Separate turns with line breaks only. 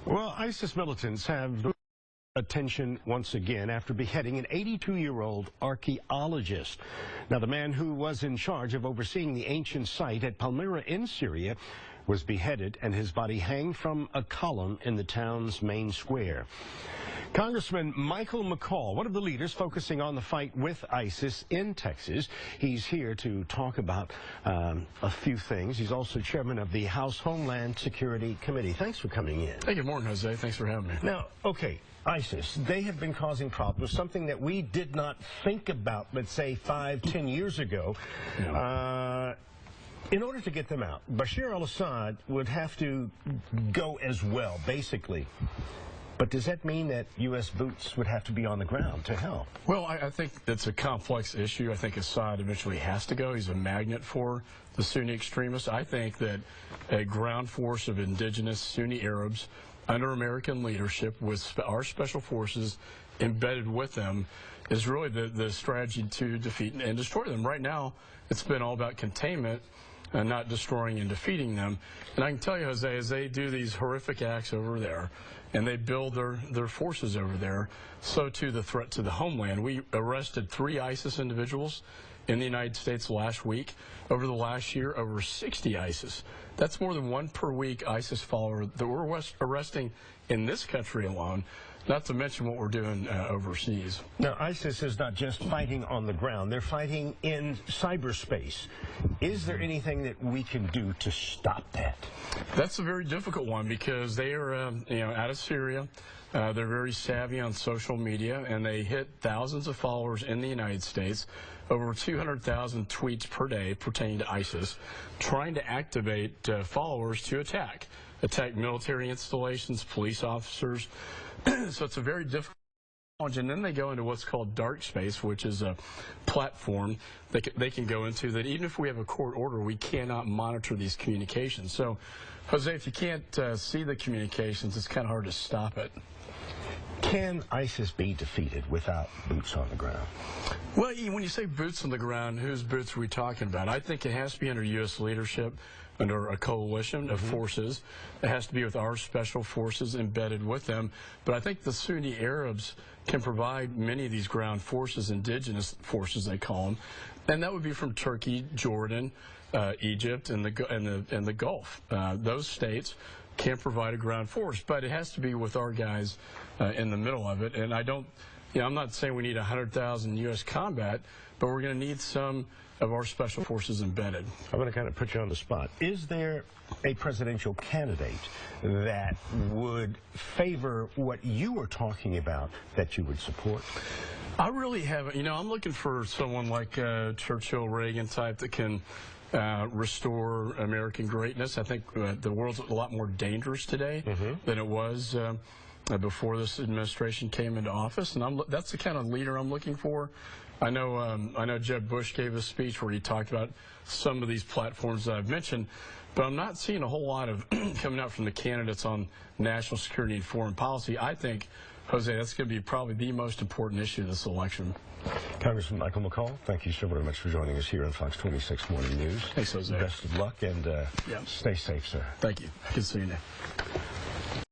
Well, ISIS militants have attention once again after beheading an 82-year-old archaeologist. Now, the man who was in charge of overseeing the ancient site at Palmyra in Syria was beheaded and his body hanged from a column in the town's main square. Congressman McCaul, one of the leaders focusing on the fight with ISIS in Texas, he's here to talk about a few things. He's also chairman of the House Homeland Security Committee. Thanks for coming in.
Hey, good morning, Jose. Thanks for having me.
Now, okay, ISIS, they have been causing problems, something that we did not think about, let's say, 5-10 years ago.
Yeah.
In order to get them out, Bashar al-Assad would have to go as well, basically. But does that mean that U.S. boots would have to be on the ground to help?
Well, I think it's a complex issue. I think Assad eventually has to go. He's a magnet for the Sunni extremists. I think that a ground force of indigenous Sunni Arabs under American leadership with our special forces embedded with them is really the strategy to defeat and destroy them. Right now, it's been all about containment and not destroying and defeating them. And I can tell you, Jose, as they do these horrific acts over there, and they build their forces over there, so too the threat to the homeland. We arrested 3 ISIS individuals in the United States last week. Over the last year, over 60 ISIS. That's more than 1 per week ISIS follower that we're arresting in this country alone, not to mention what we're doing overseas.
Now, ISIS is not just fighting on the ground. They're fighting in cyberspace. Is there anything that we can do to stop that?
That's a very difficult one because they are, out of Syria. They're very savvy on social media, and they hit thousands of followers in the United States, over 200,000 tweets per day pertaining to ISIS, trying to activate followers to attack military installations, police officers. So it's a very difficult challenge. And then they go into what's called dark space, which is a platform they can go into that even if we have a court order, we cannot monitor these communications. So, Jose, if you can't see the communications, it's kind of hard to stop it.
Can ISIS be defeated without boots on the ground?
Well, when you say boots on the ground, whose boots are we talking about? I think it has to be under U.S. leadership, under a coalition of forces. It has to be with our special forces embedded with them. But I think the Sunni Arabs can provide many of these ground forces, indigenous forces they call them, and that would be from Turkey, Jordan, Egypt, and the Gulf. Those states can provide a ground force, but it has to be with our guys in the middle of it. And I'm not saying we need 100,000 U.S. combat, but we're going to need some of our special forces embedded.
I'm going to kind of put you on the spot. Is there a presidential candidate that would favor what you were talking about that you would support?
I really haven't. I'm looking for someone like Churchill, Reagan type that can restore American greatness. I think the world's a lot more dangerous today than it was before this administration came into office, and that's the kind of leader I'm looking for. I know Jeb Bush gave a speech where he talked about some of these platforms that I've mentioned, but I'm not seeing a whole lot of coming out from the candidates on national security and foreign policy. I think, Jose, that's going to be probably the most important issue of this election.
Congressman McCaul, thank you so very much for joining us here on Fox 26 Morning News.
Thanks, Jose.
Best of luck and stay safe, sir.
Thank you. Good to see you now.